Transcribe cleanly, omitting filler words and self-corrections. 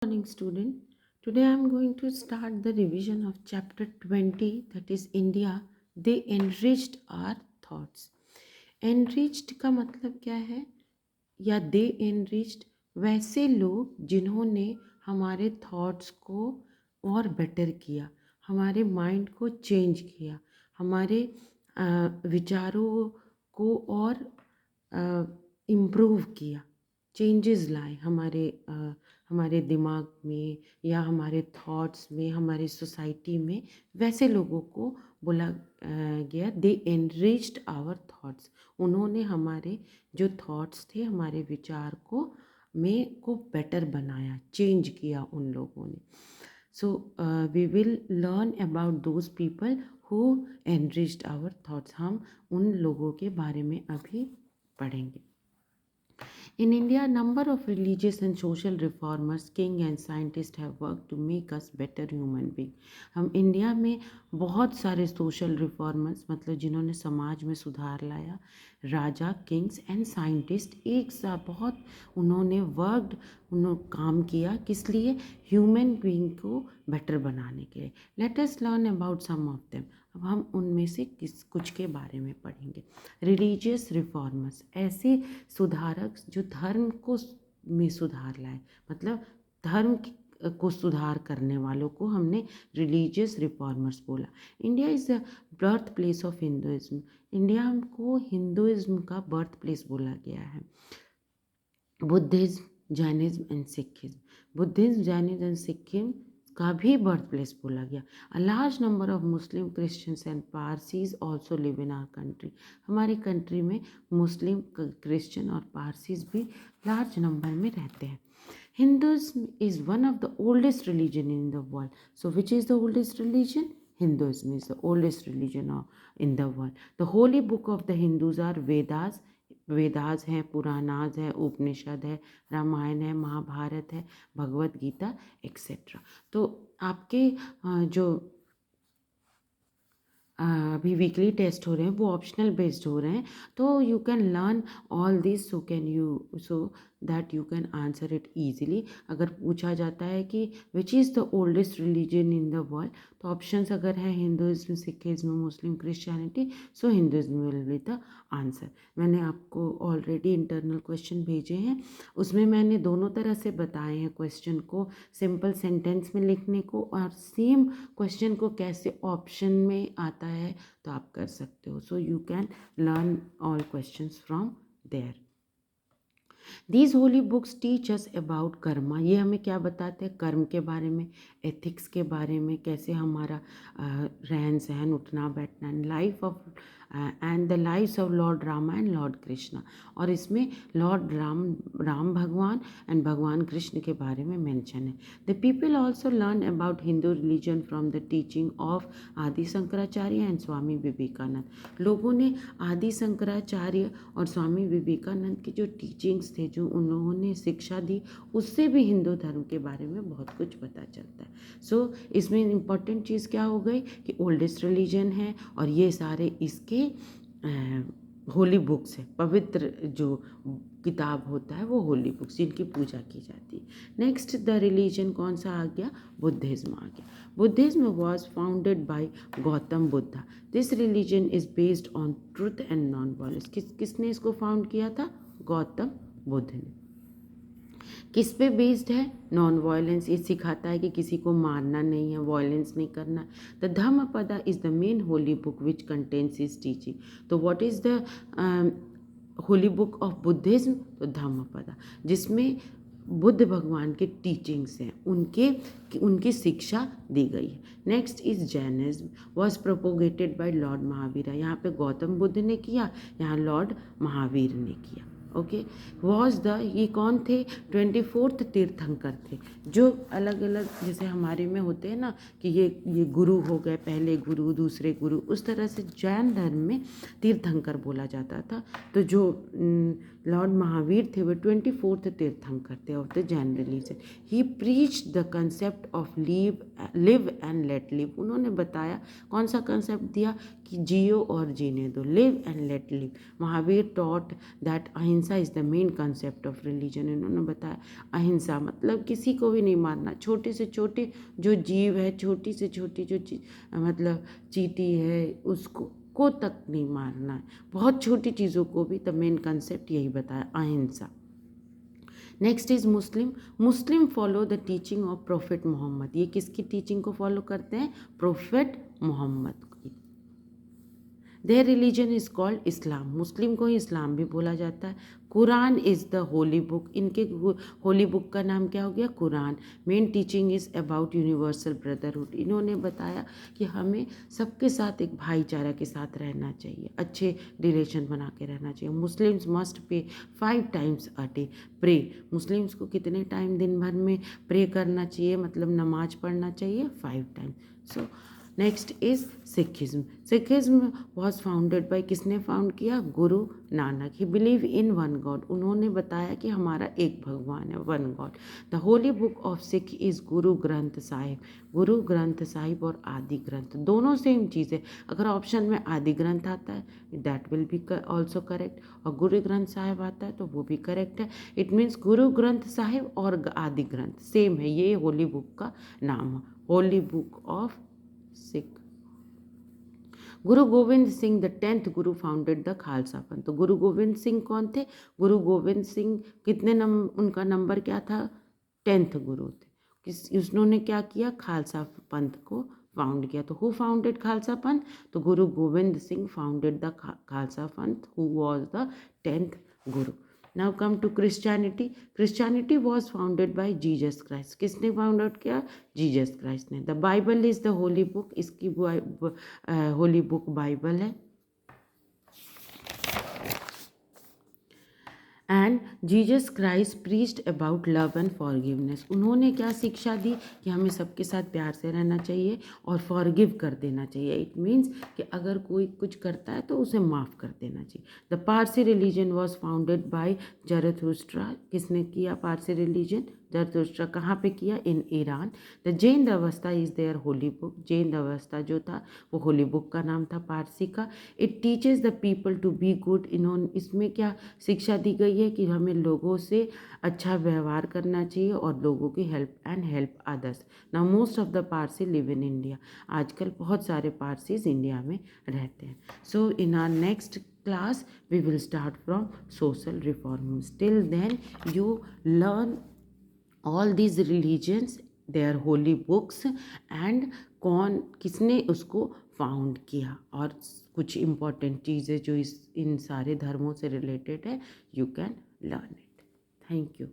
Morning, student. Today I am going to start the revision of chapter 20, that is India. They enriched our thoughts. Enriched का मतलब क्या है, या they enriched वैसे लोग जिन्होंने हमारे थॉट्स को और बेटर किया, हमारे माइंड को चेंज किया, हमारे विचारों को और इम्प्रूव किया, चेंजेस लाए हमारे दिमाग में या हमारे थॉट्स में, हमारे सोसाइटी में। वैसे लोगों को बोला गया दे एनरिच्ड आवर थॉट्स। उन्होंने हमारे जो थॉट्स थे, हमारे विचार को बेटर बनाया, चेंज किया उन लोगों ने। So we will learn about those people who enriched our thoughts. हम उन लोगों के बारे में अभी पढ़ेंगे। In India, a number of religious and social reformers, king and scientists have worked to make us better human being. हम India में बहुत सारे सोशल रिफॉर्मर्स, मतलब जिन्होंने समाज में सुधार लाया, राजा, किंग्स एंड साइंटिस्ट, एक साथ बहुत उन्होंने काम किया। किस लिए? ह्यूमन बीइंग को बेटर बनाने के लिए। Let us learn about some of them. अब हम उनमें से कुछ के बारे में पढ़ेंगे। रिलीजियस रिफॉर्मर्स, ऐसे सुधारक जो धर्म को में सुधार लाए, मतलब धर्म को सुधार करने वालों को हमने रिलीजियस रिफॉर्मर्स बोला। India is the birth place of Hinduism. India को हिंदुइज्म का बर्थ प्लेस बोला गया है। Buddhism, Jainism and Sikhism, Buddhism, Jainism and Sikhism का भी बर्थ प्लेस बोला गया। A large number of Muslim, Christians and Parsis also live in our country. हमारी कंट्री में मुस्लिम, क्रिश्चियन और पारसीज भी लार्ज नंबर में रहते हैं। Hinduism is one of the oldest religion in the world. So which is the oldest religion? Hinduism is the oldest religion in the world. The holy book of the Hindus are Vedas. Vedas हैं, पुराणास है, उपनिषद है, रामायण है, महाभारत है, Bhagavad Gita etcetera. तो आपके जो अभी weekly test हो रहे हैं वो ऑप्शनल बेस्ड हो रहे हैं, तो you can learn all this so that you can answer it easily. अगर पूछा जाता है कि which is the oldest religion in the world, तो ऑप्शंस अगर है Hinduism, Sikhism, Muslim, Christianity, so Hinduism will be the answer. मैंने आपको ऑलरेडी इंटरनल क्वेश्चन भेजे हैं, उसमें मैंने दोनों तरह से बताए हैं क्वेश्चन को, सिंपल सेंटेंस में लिखने को, और सेम क्वेश्चन को कैसे ऑप्शन में आता है तो आप कर सकते हो। So you can learn all questions from there. These holy books teach us about karma. ये हमें क्या बताते हैं? कर्म के बारे में, एथिक्स के बारे में, कैसे हमारा रहन सहन, उठना बैठना, and life of and the lives of Lord Rama and Lord Krishna. और इसमें लॉर्ड राम भगवान एंड भगवान कृष्ण के बारे में मेंशन है। The people also learn about Hindu religion from the teaching of आदि शंकराचार्य एंड स्वामी विवेकानंद। लोगों ने आदि शंकराचार्य और स्वामी विवेकानंद की जो टीचिंग्स थे, जो उन्होंने शिक्षा दी, उससे भी हिंदू धर्म के बारे में बहुत कुछ पता चलता है। सो इसमें इम्पॉर्टेंट चीज़ क्या हो गई कि ओल्डेस्ट रिलीजन है, और ये सारे इसके होली बुक्स है। पवित्र जो किताब होता है वो होली बुक्स, जिनकी पूजा की जाती है। नेक्स्ट द रिलीजन कौन सा आ गया? बुद्धिज्म आ गया। Buddhism was founded bye Gautam Buddha. This religion is based on truth and non violence. किसने इसको फाउंड किया था? गौतम बुद्ध ने। किस पे बेस्ड है? Non violence. ये सिखाता है कि किसी को मारना नहीं है, वायलेंस नहीं करना। The Dhammapada is the main holy book which contains his teaching. तो what is the holy book of Buddhism? तो धम्मपदा, जिसमें बुद्ध भगवान के टीचिंग्स हैं, उनकी शिक्षा दी गई है। Next is Jainism was propagated bye Lord Mahavir. यहाँ पे गौतम बुद्ध ने किया, यहाँ लॉर्ड महावीर ने किया। ओके, ये कौन थे? 24th तीर्थंकर थे, जो अलग अलग जैसे हमारे में होते हैं ना कि ये गुरु हो गए, पहले गुरु, दूसरे गुरु, उस तरह से जैन धर्म में तीर्थंकर बोला जाता था। तो जो लॉर्ड महावीर थे वो 24th तीर्थंकर थे of the Jain religion. He preach the concept of live and let live. उन्होंने बताया, कौन सा कंसेप्ट दिया? कि जियो और जीने दो, live and let live. Mahavir taught that ahimsa is the main concept of religion. इन्होंने बताया अहिंसा मतलब किसी को भी नहीं मारना, छोटे से छोटे जो जीव है, छोटी से छोटी जो मतलब चींटी है उसको तक नहीं मारना है, बहुत छोटी चीज़ों को भी। द मेन कंसेप्ट यही बताया, अहिंसा। Next is Muslim. Muslim follow the teaching of prophet Mohammed. ये किसकी टीचिंग को फॉलो करते हैं? प्रोफेट मोहम्मद की। देयर रिलीजन इज कॉल्ड इस्लाम। मुस्लिम को ही इस्लाम भी बोला जाता है। Quran is the holy book. इनके होली बुक का नाम क्या हो गया? Quran. Main teaching is about universal brotherhood. इन्होंने बताया कि हमें सबके साथ एक भाईचारा के साथ रहना चाहिए, अच्छे रिलेशन बना के रहना चाहिए। Muslims must pay 5 times a day pray. Muslims को कितने टाइम दिन भर में प्रे करना चाहिए, मतलब नमाज पढ़ना चाहिए? 5 times। So next is Sikhism. Sikhism was founded bye, किसने फाउंड किया? गुरु नानक। ही बिलीव इन वन गॉड। उन्होंने बताया कि हमारा एक भगवान है, one God. The holy book of Sikh is Guru Granth Sahib. Guru Granth Sahib और आदि ग्रंथ दोनों सेम चीज़ है। अगर ऑप्शन में आदि ग्रंथ आता है that will be also correct, और गुरु ग्रंथ साहिब आता है तो वो भी करेक्ट है। इट मीन्स गुरु ग्रंथ साहिब और आदि ग्रंथ सेम है, ये होली बुक का नाम है, Holi book of Sikh. Guru Gobind Singh the 10th Guru founded the Khalsa Panth. तो गुरु गोविंद सिंह कौन थे? गुरु गोविंद सिंह कितने उनका नंबर क्या था? 10th गुरु थे। उन्होंने क्या किया? खालसा पंथ को फाउंड किया। तो हु फाउंडेड खालसा पंथ? तो Guru Gobind Singh founded the Khalsa Panth, who was the 10th guru. Now come to Christianity. Christianity was founded by Jesus Christ. किसने फाउंडेड किया? जीसस क्राइस्ट ने। The Bible is the holy book. इसकी होली बुक बाइबल है। And Jesus Christ preached about love and forgiveness. उन्होंने क्या शिक्षा दी? कि हमें सबके साथ प्यार से रहना चाहिए और फॉरगिव कर देना चाहिए। इट मीन्स कि अगर कोई कुछ करता है तो उसे माफ़ कर देना चाहिए। The Parsi religion was founded by Zarathustra. किसने किया पारसी रिलीजन? जरथुस्ट्रा। कहाँ पे किया? In Iran. The Zend Avesta is their holy book. Zend Avesta जो था वो होली बुक का नाम था पारसी का। It teaches the people to be good. इन्होंने इसमें क्या शिक्षा दी गई है? कि हमें लोगों से अच्छा व्यवहार करना चाहिए और लोगों की help others. Now most of the Parsi live in India. आजकल बहुत सारे पारसीज इंडिया में रहते हैं। So in our next class we will start from social reforms. Till then you learn all these religions, their holy books and कौन किसने उसको found किया, और कुछ इम्पॉर्टेंट चीज़ें जो इन सारे धर्मों से रिलेटेड है, you can learn it. Thank you.